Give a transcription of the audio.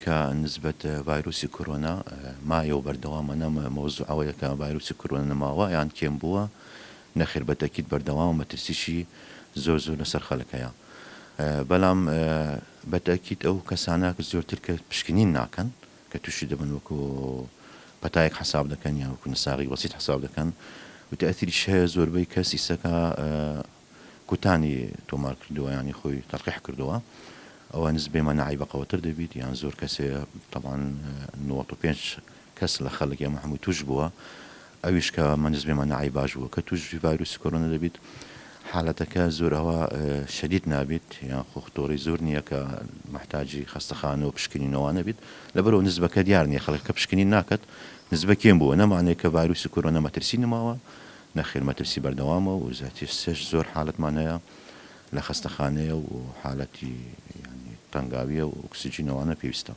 کە نسبەت ڤایرۆسی کۆرۆنا مایەوە بەردەوامە مۆزوع ئەوەیە کە ڤایرۆسی کۆرۆنا نەماوە یان کێم بووە نەخێر بەتەکیت بەردەوام مەترسیشی زۆر لەسەر خەڵکەیە بەڵام بەتەکیت ئەو کەسانە زۆرتر کە پشکنین ناکەن کە تووشی دەبن وەکو پەتایەک حساب دەکەن یا وەکو نساغی وەسیت حساب دەکەن وتەئەثیریش هەیە زۆربەی کەس ئیسەکە کوتانی تۆمار کردووە ینی خۆی تەرقیح کردووە ئەوە نسبەی مەناعی بەقەوەتر دەبیت یان زۆر کەسێ طبعاً 95 کەس لە خەڵک ئێمە هەمووی توش بووە ئەویش کە نسبەی مەناعی باش بووە کە توش ڤایرۆسی کۆرۆنا دەبیت حالەتەکە زۆر ئەوە شەدید نابێت یان خۆختۆڕی زۆر نییە کە محتاجی خەستەخانە و پشکنینەوە نەبێت لەبەرەوە نسبەکە دیار نییە خەڵک کە پشکنین ناکات نسبە کێم بووە نەمانەیە کە ڤایرۆسی کۆرۆنا مەترسی نماوە نەخێر مەترسی بەردەوامە و زیاتر سێش زۆر حالەتمانەیە لە خەستەخانەیە و حالەتی تەنگاویە و ئۆکسیجینەوەوانە پێویستە.